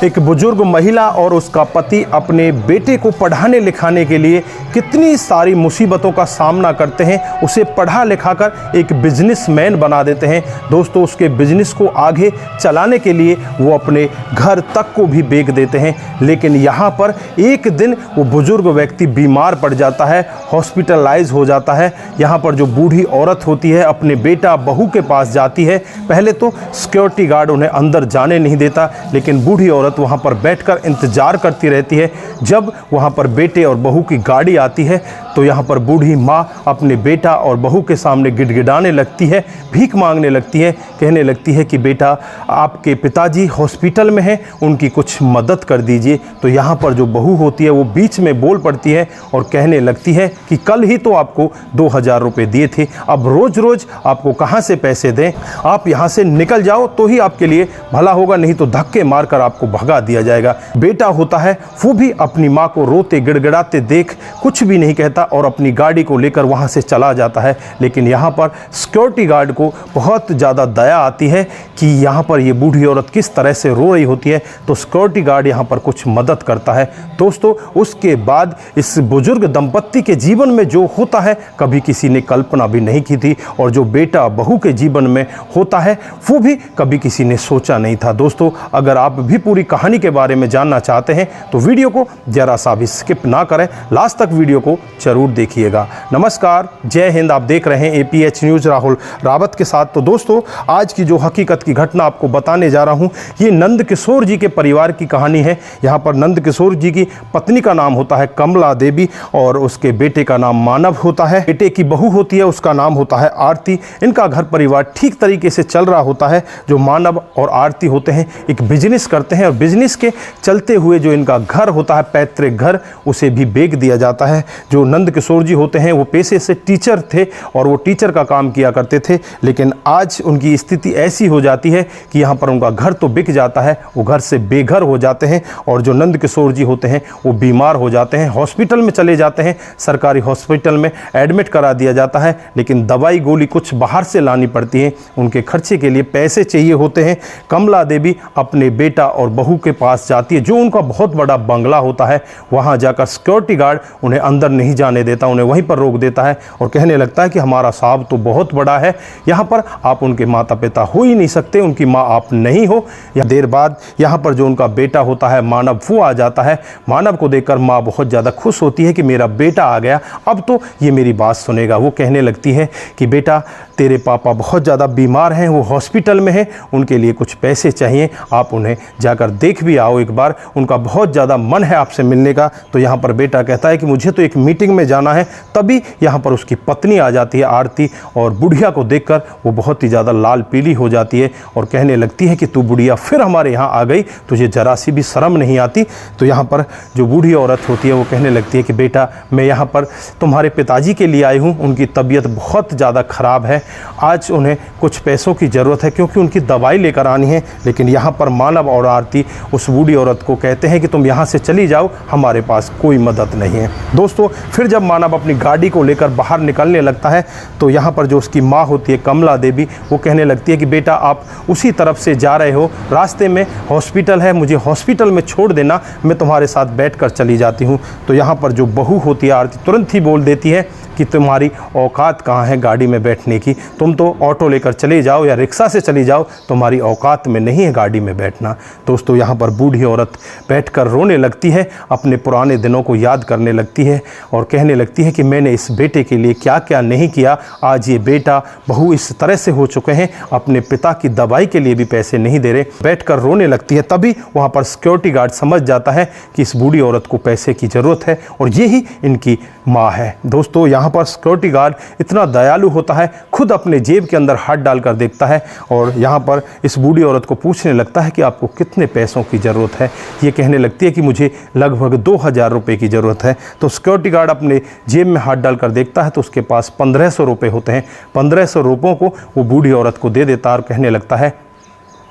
एक बुजुर्ग महिला और उसका पति अपने बेटे को पढ़ाने लिखाने के लिए कितनी सारी मुसीबतों का सामना करते हैं। उसे पढ़ा लिखाकर एक बिजनेसमैन बना देते हैं। दोस्तों, उसके बिजनेस को आगे चलाने के लिए वो अपने घर तक को भी बेच देते हैं। लेकिन यहाँ पर एक दिन वो बुजुर्ग व्यक्ति बीमार पड़ जाता है, हॉस्पिटलाइज हो जाता है। यहाँ पर जो बूढ़ी औरत होती है अपने बेटा बहू के पास जाती है। पहले तो सिक्योरिटी गार्ड उन्हें अंदर जाने नहीं देता, लेकिन बूढ़ी औरत वहां पर बैठकर इंतजार करती रहती है। जब वहां पर बेटे और बहू की गाड़ी आती है तो यहां पर बूढ़ी माँ अपने बेटा और बहू के सामने गिड़गिड़ाने लगती है, भीख मांगने लगती है, कहने लगती है कि बेटा आपके पिताजी हॉस्पिटल में हैं, उनकी कुछ मदद कर दीजिए। तो यहाँ पर जो बहू होती है वो बीच में बोल पड़ती है और कहने लगती है कि कल ही तो आपको 2000 रुपये दिए थे, अब रोज़ रोज़ आपको कहाँ से पैसे दें, आप यहाँ से निकल जाओ तो ही आपके लिए भला होगा, नहीं तो धक्के मारकर आपको भगा दिया जाएगा। बेटा होता है वो भी अपनी माँ को रोते गिड़गिड़ाते देख कुछ भी नहीं कहता और अपनी गाड़ी को लेकर वहाँ से चला जाता है। लेकिन यहाँ पर सिक्योरिटी गार्ड को बहुत ज़्यादा दया आती है कि यहाँ पर ये बूढ़ी औरत किस तरह से रो रही होती है, तो सिक्योरिटी गार्ड यहाँ पर कुछ मदद करता है। दोस्तों, उसके बाद इस बुजुर्ग दंपत्ति के जीवन में जो होता है कभी किसी ने कल्पना भी नहीं की थी, और जो बेटा बहू के जीवन में होता है वो भी कभी किसी ने सोचा नहीं था। दोस्तों, अगर आप भी पूरी कहानी के बारे में जानना चाहते हैं तो वीडियो को जरा सा भी स्किप ना करें, लास्ट तक वीडियो को जरूर देखिएगा। नमस्कार, जय हिंद। आप देख रहे हैं APH न्यूज़ राहुल रावत के साथ। तो दोस्तों, आज की जो हकीकत की घटना आपको बताने जा रहा हूं, ये नंद किशोर जी के परिवार की कहानी है। यहाँ पर नंद किशोर जी की पत्नी का नाम होता है कमला देवी और उसके बेटे का नाम मानव होता है। बेटे की बहू होती है, उसका नाम होता है आरती। इनका घर परिवार ठीक तरीके से चल रहा होता है। जो मानव और आरती होते हैं एक बिजनेस करते हैं और बिजनेस के चलते हुए जो इनका घर होता है पैतृक घर, उसे भी बेच दिया जाता है। जो नंद किशोर जी होते हैं वो पेशे से टीचर थे और वो टीचर का काम किया करते थे, लेकिन आज उनकी स्थिति ऐसी हो जाती है कि यहाँ पर उनका घर तो बिक जाता है, वो घर से बेघर हो जाते हैं। और जो नंद किशोर जी होते हैं वो बीमार हो जाते हैं, हॉस्पिटल में चले जाते हैं, सरकारी हॉस्पिटल में एडमिट करा दिया जाता है। लेकिन दवाई गोली कुछ बाहर से लानी पड़ती है, उनके खर्चे के लिए पैसे चाहिए होते हैं। कमला देवी अपने बेटा और बहू के पास जाती है, जो उनका बहुत बड़ा बंगला होता है। वहाँ जाकर सिक्योरिटी गार्ड उन्हें अंदर नहीं जाने देता, उन्हें वहीं पर रोक देता है और कहने लगता है कि हमारा साहब तो बहुत बड़ा है, यहाँ पर आप उनके माता पिता हो ही नहीं सकते, उनकी माँ आप नहीं हो। या देर बाद यहाँ पर जो उनका बेटा होता है मानव, वो आ जाता है। मानव को देखकर माँ बहुत ज़्यादा खुश होती है कि मेरा बेटा आ गया, अब तो ये मेरी बात सुनेगा। वो कहने लगती है कि बेटा तेरे पापा बहुत ज़्यादा बीमार हैं, वो हॉस्पिटल में हैं, उनके लिए कुछ पैसे चाहिए, आप उन्हें जाकर देख भी आओ एक बार, उनका बहुत ज़्यादा मन है आपसे मिलने का। तो यहाँ पर बेटा कहता है कि मुझे तो एक मीटिंग में जाना है। तभी यहाँ पर उसकी पत्नी आ जाती है आरती, और बुढ़िया को देखकर वो बहुत ही ज़्यादा लाल पीली हो जाती है और कहने लगती है कि तू बुढ़िया फिर हमारे यहाँ आ गई, तुझे जरा सी भी शर्म नहीं आती। तो यहाँ पर जो बूढ़ी औरत होती है वो कहने लगती है कि बेटा मैं यहाँ पर तुम्हारे पिताजी के लिए आई हूँ, उनकी तबीयत बहुत ज़्यादा ख़राब है, आज उन्हें कुछ पैसों की ज़रूरत है क्योंकि उनकी दवाई लेकर आनी है। लेकिन यहाँ पर मानव और आरती उस बूढ़ी औरत को कहते हैं कि तुम यहाँ से चली जाओ, हमारे पास कोई मदद नहीं है। दोस्तों, फिर जब मानव अपनी गाड़ी को लेकर बाहर निकलने लगता है तो यहाँ पर जो उसकी माँ होती है कमला देवी, वो कहने लगती है कि बेटा आप उसी तरफ से जा रहे हो, रास्ते में हॉस्पिटल है, मुझे हॉस्पिटल में छोड़ देना, मैं तुम्हारे साथ बैठकर चली जाती हूँ। तो यहाँ पर जो बहू होती है आरती तुरंत ही बोल देती है कि तुम्हारी औकात कहाँ है गाड़ी में बैठने की, तुम तो ऑटो लेकर चले जाओ या रिक्शा से चली जाओ, तुम्हारी औकात में नहीं है गाड़ी में बैठना। दोस्तों, यहाँ पर बूढ़ी औरत बैठकर रोने लगती है, अपने पुराने दिनों को याद करने लगती है और कहने लगती है कि मैंने इस बेटे के लिए क्या क्या नहीं किया, आज ये बेटा बहू इस तरह से हो चुके हैं, अपने पिता की दवाई के लिए भी पैसे नहीं दे रहे, बैठकर रोने लगती है। तभी वहाँ पर सिक्योरिटी गार्ड समझ जाता है कि इस बूढ़ी औरत को पैसे की ज़रूरत है और यही इनकी माँ है। दोस्तों, यहाँ पर सिक्योरिटी गार्ड इतना दयालु होता है, खुद अपने जेब के अंदर हाथ डालकर देखता है और यहाँ पर इस बूढ़ी औरत को पूछने लगता है कि आपको कितने पैसों की ज़रूरत है। ये कहने लगती है कि मुझे लगभग 2000 रुपये की ज़रूरत है। तो सिक्योरिटी गार्ड अपने जेब में हाथ डालकर देखता है तो उसके पास 1500 रुपये होते हैं। 1500 रुपयों को वो बूढ़ी औरत को दे देता है और कहने लगता है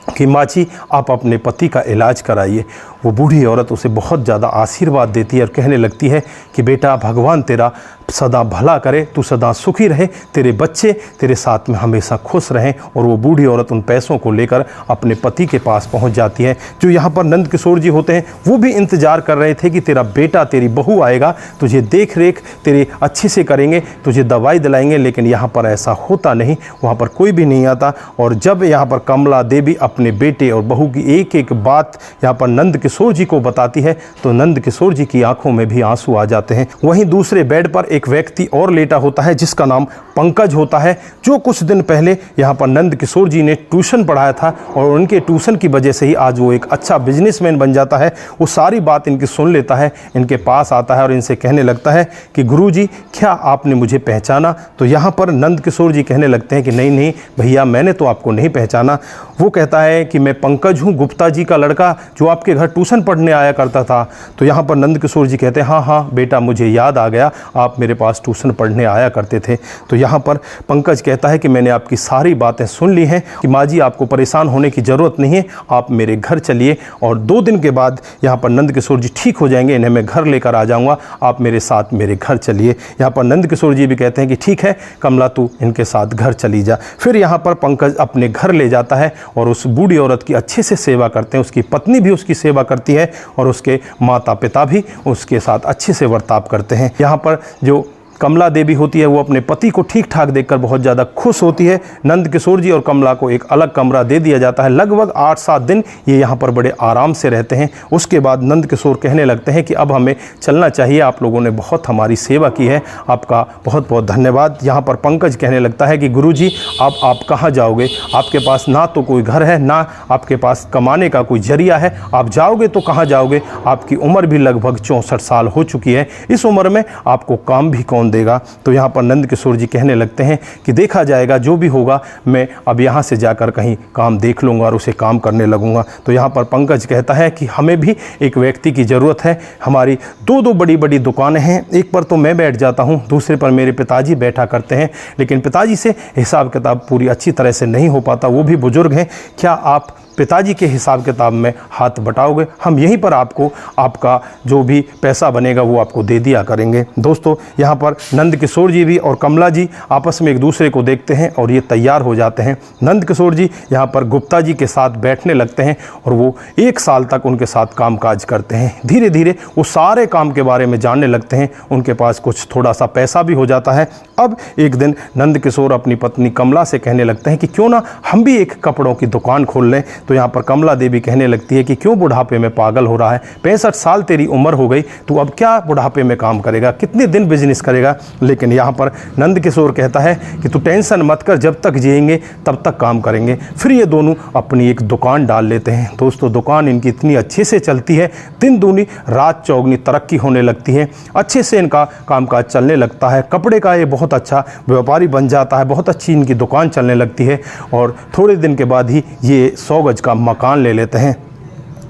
कि माँ जी आप अपने पति का इलाज कराइए। वो बूढ़ी औरत उसे बहुत ज़्यादा आशीर्वाद देती है और कहने लगती है कि बेटा भगवान तेरा सदा भला करे, तू सदा सुखी रहे, तेरे बच्चे तेरे साथ में हमेशा खुश रहें। और वो बूढ़ी औरत उन पैसों को लेकर अपने पति के पास पहुंच जाती है। जो यहाँ पर नंद किशोर जी होते हैं वो भी इंतज़ार कर रहे थे कि तेरा बेटा तेरी बहू आएगा, तुझे देख रेख तेरे अच्छे से करेंगे, तुझे दवाई दिलाएंगे। लेकिन यहाँ पर ऐसा होता नहीं, वहाँ पर कोई भी नहीं आता। और जब यहाँ पर कमला देवी अपने बेटे और बहू की एक एक बात यहाँ पर नंद किशोर जी को बताती है तो नंद किशोर जी की आंखों में भी आंसू आ जाते हैं। वहीं दूसरे बेड पर एक व्यक्ति और लेटा होता है जिसका नाम पंकज होता है, जो कुछ दिन पहले यहाँ पर नंद किशोर जी ने ट्यूशन पढ़ाया था और उनके ट्यूशन की वजह से ही आज वो एक अच्छा बिजनेसमैन बन जाता है। वो सारी बात इनकी सुन लेता है, इनके पास आता है और इनसे कहने लगता है कि गुरुजी क्या आपने मुझे पहचाना? तो यहाँ पर नंद किशोर जी कहने लगते हैं कि नहीं नहीं भैया, मैंने तो आपको नहीं पहचाना। वो कहता है कि मैं पंकज हूँ, गुप्ता जी का लड़का जो आपके घर ट्यूशन पढ़ने आया करता था। तो यहाँ पर नंद किशोर जी कहते हैं हाँ हाँ बेटा, मुझे याद आ गया, आप मेरे पास ट्यूशन पढ़ने आया करते थे। तो यहाँ पर पंकज कहता है कि मैंने आपकी सारी बातें सुन ली हैं कि माँ जी आपको परेशान होने की ज़रूरत नहीं है, आप मेरे घर चलिए और 2 दिन के बाद यहाँ पर नंद किशोर जी ठीक हो जाएंगे, इन्हें मैं घर लेकर आ जाऊँगा, आप मेरे साथ मेरे घर चलिए। यहाँ पर नंद किशोर जी भी कहते हैं कि ठीक है कमला, तू इनके साथ घर चली जा। फिर यहाँ पर पंकज अपने घर ले जाता है और उस बूढ़ी औरत की अच्छे से सेवा करते हैं, उसकी पत्नी भी उसकी सेवा करती है और उसके माता पिता भी उसके साथ अच्छे से बर्ताव करते हैं। यहाँ पर जो कमला देवी होती है वो अपने पति को ठीक ठाक देखकर बहुत ज़्यादा खुश होती है। नंद किशोर जी और कमला को एक अलग कमरा दे दिया जाता है। लगभग 8-7 दिन ये यहाँ पर बड़े आराम से रहते हैं। उसके बाद नंद किशोर कहने लगते हैं कि अब हमें चलना चाहिए, आप लोगों ने बहुत हमारी सेवा की है, आपका बहुत बहुत धन्यवाद। यहाँ पर पंकज कहने लगता है कि गुरुजी अब आप कहाँ जाओगे? आपके पास ना तो कोई घर है, ना आपके पास कमाने का कोई जरिया है, आप जाओगे तो कहाँ जाओगे? आपकी उम्र भी लगभग 64 साल हो चुकी है, इस उम्र में आपको काम भी कौन देगा? तो यहाँ पर नंद किशोर जी कहने लगते हैं कि देखा जाएगा, जो भी होगा मैं अब यहाँ से जाकर कहीं काम देख लूँगा और उसे काम करने लगूँगा। तो यहाँ पर पंकज कहता है कि हमें भी एक व्यक्ति की ज़रूरत है, हमारी 2 बड़ी बड़ी दुकानें हैं, एक पर तो मैं बैठ जाता हूँ, दूसरे पर मेरे पिताजी बैठा करते हैं, लेकिन पिताजी से हिसाब किताब पूरी अच्छी तरह से नहीं हो पाता, वो भी बुजुर्ग हैं। क्या आप पिताजी के हिसाब किताब में हाथ बटाओगे? हम यहीं पर आपको आपका जो भी पैसा बनेगा वो आपको दे दिया करेंगे। दोस्तों यहाँ पर नंद किशोर जी भी और कमला जी आपस में एक दूसरे को देखते हैं और ये तैयार हो जाते हैं। नंद किशोर जी यहाँ पर गुप्ता जी के साथ बैठने लगते हैं और वो 1 साल तक उनके साथ कामकाज करते हैं। धीरे धीरे वो सारे काम के बारे में जानने लगते हैं, उनके पास कुछ थोड़ा सा पैसा भी हो जाता है। अब एक दिन नंद किशोर अपनी पत्नी कमला से कहने लगते हैं कि क्यों ना हम भी एक कपड़ों की दुकान खोल लें। तो यहाँ पर कमला देवी कहने लगती है कि क्यों बुढ़ापे में पागल हो रहा है, 65 साल तेरी उम्र हो गई, तू अब क्या बुढ़ापे में काम करेगा, कितने दिन बिजनेस करेगा? लेकिन यहाँ पर नंद किशोर कहता है कि तू टेंशन मत कर, जब तक जिएंगे तब तक काम करेंगे। फिर ये दोनों अपनी एक दुकान डाल लेते हैं। दोस्तों दुकान इनकी इतनी अच्छे से चलती है, दिन दूनी रात चौगनी तरक्की होने लगती है, अच्छे से इनका कामकाज चलने लगता है। कपड़े का ये बहुत अच्छा व्यापारी बन जाता है, बहुत अच्छी इनकी दुकान चलने लगती है और थोड़े दिन के बाद ही ये 100 गज का मकान ले लेते हैं।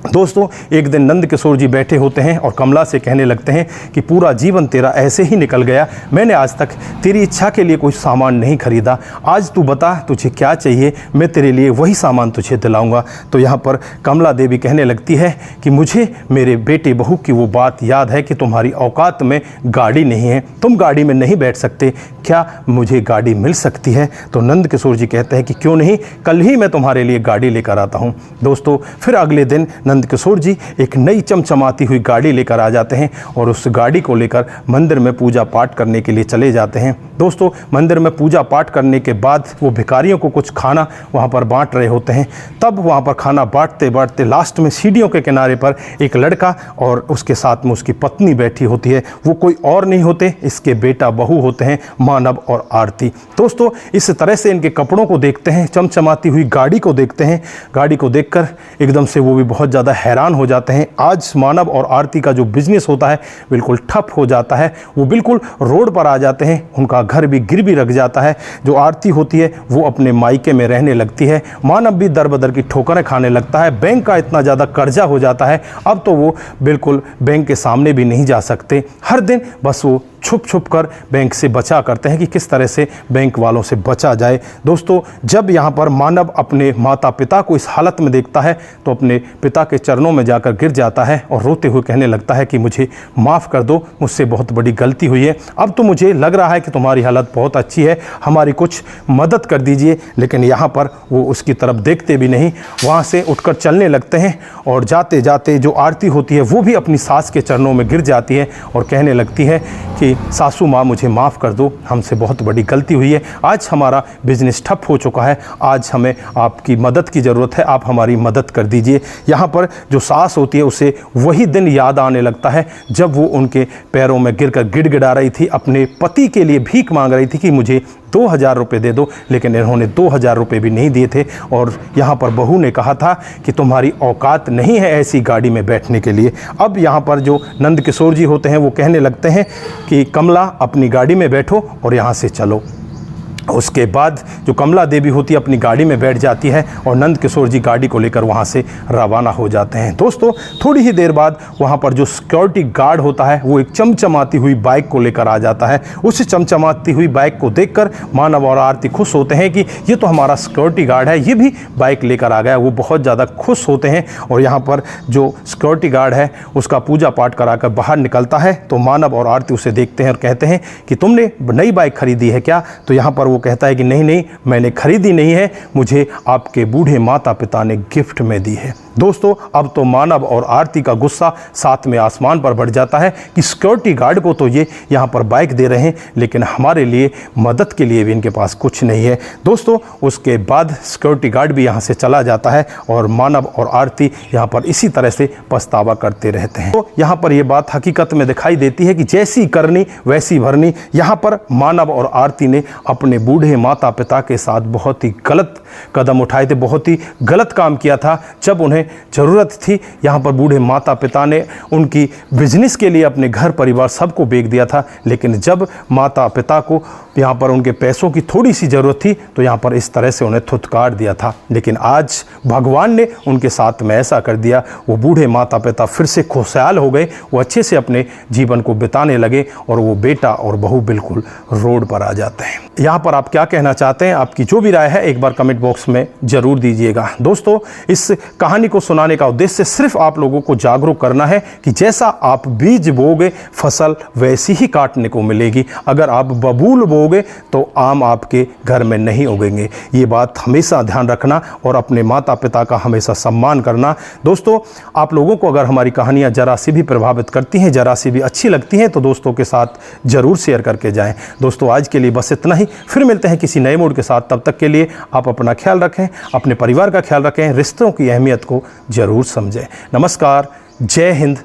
दोस्तों एक दिन नंद किशोर जी बैठे होते हैं और कमला से कहने लगते हैं कि पूरा जीवन तेरा ऐसे ही निकल गया, मैंने आज तक तेरी इच्छा के लिए कोई सामान नहीं खरीदा, आज तू बता तुझे क्या चाहिए, मैं तेरे लिए वही सामान तुझे दिलाऊंगा। तो यहाँ पर कमला देवी कहने लगती है कि मुझे मेरे बेटे बहू की वो बात याद है कि तुम्हारी औकात में गाड़ी नहीं है, तुम गाड़ी में नहीं बैठ सकते, क्या मुझे गाड़ी मिल सकती है? तो नंद किशोर जी कहते हैं कि क्यों नहीं, कल ही मैं तुम्हारे लिए गाड़ी लेकर आता हूँ। दोस्तों फिर अगले दिन नंद किशोर जी एक नई चमचमाती हुई गाड़ी लेकर आ जाते हैं और उस गाड़ी को लेकर मंदिर में पूजा पाठ करने के लिए चले जाते हैं। दोस्तों मंदिर में पूजा पाठ करने के बाद वो भिखारियों को कुछ खाना वहाँ पर बांट रहे होते हैं। तब वहाँ पर खाना बांटते बांटते लास्ट में सीढ़ियों के किनारे पर एक लड़का और उसके साथ में उसकी पत्नी बैठी होती है। वो कोई और नहीं होते, इसके बेटा बहू होते हैं, मानव और आरती। दोस्तों इस तरह से इनके कपड़ों को देखते हैं, चमचमाती हुई गाड़ी को देखते हैं। गाड़ी को देखकर एकदम से वो भी बहुत ज़्यादा हैरान हो जाते हैं। आज मानव और आरती का जो बिजनेस होता है बिल्कुल ठप हो जाता है, वो बिल्कुल रोड पर आ जाते हैं, उनका घर भी गिरवी रख जाता है। जो आरती होती है वो अपने मायके में रहने लगती है, मानव भी दर बदर की ठोकरें खाने लगता है। बैंक का इतना ज़्यादा कर्जा हो जाता है अब तो वो बिल्कुल बैंक के सामने भी नहीं जा सकते। हर दिन बस वो छुप छुप कर बैंक से बचा करते हैं कि किस तरह से बैंक वालों से बचा जाए। दोस्तों, जब यहाँ पर मानव अपने माता पिता को इस हालत में देखता है तो अपने पिता के चरणों में जाकर गिर जाता है और रोते हुए कहने लगता है कि मुझे माफ़ कर दो, मुझसे बहुत बड़ी गलती हुई है। अब तो मुझे लग रहा है कि तुम्हारी हालत बहुत अच्छी है, हमारी कुछ मदद कर दीजिए। लेकिन यहाँ पर वो उसकी तरफ देखते भी नहीं, वहाँ से उठकर चलने लगते हैं और जाते जाते जो आरती होती है वो भी अपनी सास के चरणों में गिर जाती है और कहने लगती है कि सासू माँ मुझे माफ़ कर दो, हमसे बहुत बड़ी गलती हुई है, आज हमारा बिजनेस ठप हो चुका है, आज हमें आपकी मदद की ज़रूरत है, आप हमारी मदद कर दीजिए। यहाँ पर जो सास होती है उसे वही दिन याद आने लगता है जब वो उनके पैरों में गिरकर गिड़गिड़ा रही थी, अपने पति के लिए भीख मांग रही थी कि मुझे 2000 रुपये दे दो, लेकिन इन्होंने 2000 रुपये भी नहीं दिए थे। और यहाँ पर बहू ने कहा था कि तुम्हारी औकात नहीं है ऐसी गाड़ी में बैठने के लिए। अब यहाँ पर जो नंद किशोर जी होते हैं वो कहने लगते हैं कि कमला अपनी गाड़ी में बैठो और यहाँ से चलो। उसके बाद जो कमला देवी होती है अपनी गाड़ी में बैठ जाती है और नंद किशोर जी गाड़ी को लेकर वहाँ से रवाना हो जाते हैं। दोस्तों, थोड़ी ही देर बाद वहाँ पर जो सिक्योरिटी गार्ड होता है वो एक चमचमाती हुई बाइक को लेकर आ जाता है। उस चमचमाती हुई बाइक को देखकर मानव और आरती खुश होते हैं कि ये तो हमारा सिक्योरिटी गार्ड है, ये भी बाइक लेकर आ गया। वो बहुत ज़्यादा खुश होते हैं और यहाँ पर जो सिक्योरिटी गार्ड है उसका पूजा पाठ कराकर बाहर निकलता है तो मानव और आरती उसे देखते हैं और कहते हैं कि तुमने नई बाइक खरीदी है क्या? तो यहाँ पर वो कहता है कि नहीं नहीं, मैंने खरीदी नहीं है, मुझे आपके बूढ़े माता पिता ने गिफ्ट में दी है। दोस्तों, अब तो मानव और आरती का गुस्सा सातवें आसमान पर बढ़ जाता है कि सिक्योरिटी गार्ड को तो ये यहाँ पर बाइक दे रहे हैं लेकिन हमारे लिए मदद के लिए भी इनके पास कुछ नहीं है। दोस्तों, उसके बाद सिक्योरिटी गार्ड भी यहाँ से चला जाता है और मानव और आरती यहाँ पर इसी तरह से पछतावा करते रहते हैं। तो यहाँ पर ये बात हकीकत में दिखाई देती है कि जैसी करनी वैसी भरनी। यहाँ पर मानव और आरती ने अपने बूढ़े माता पिता के साथ बहुत ही गलत कदम उठाए थे, बहुत ही गलत काम किया था। जब उन्हें ज़रूरत थी, यहाँ पर बूढ़े माता पिता ने उनकी बिजनेस के लिए अपने घर परिवार सबको बेच दिया था, लेकिन जब माता पिता को यहाँ पर उनके पैसों की थोड़ी सी ज़रूरत थी तो यहाँ पर इस तरह से उन्हें थुतकार दिया था। लेकिन आज भगवान ने उनके साथ में ऐसा कर दिया, वो बूढ़े माता पिता फिर से खुशहाल हो गए, वो अच्छे से अपने जीवन को बिताने लगे और वो बेटा और बहू बिल्कुल रोड पर आ जाते हैं। यहाँ पर आप क्या कहना चाहते हैं? आपकी जो भी राय है एक बार कमेंट बॉक्स में ज़रूर दीजिएगा। दोस्तों, इस कहानी को सुनाने का उद्देश्य सिर्फ आप लोगों को जागरूक करना है कि जैसा आप बीज बोओगे फसल वैसी ही काटने को मिलेगी। अगर आप बबूल बोओगे तो आम आपके घर में नहीं उगेंगे। ये बात हमेशा ध्यान रखना और अपने माता पिता का हमेशा सम्मान करना। दोस्तों, आप लोगों को अगर हमारी कहानियाँ जरा सी भी प्रभावित करती हैं, जरा सी भी अच्छी लगती हैं तो दोस्तों के साथ ज़रूर शेयर करके जाएँ। दोस्तों, आज के लिए बस इतना ही, फिर मिलते हैं किसी नए मूड के साथ। तब तक के लिए आप अपना ख्याल रखें, अपने परिवार का ख्याल रखें, रिश्तों की अहमियत को जरूर समझें। नमस्कार, जय हिंद,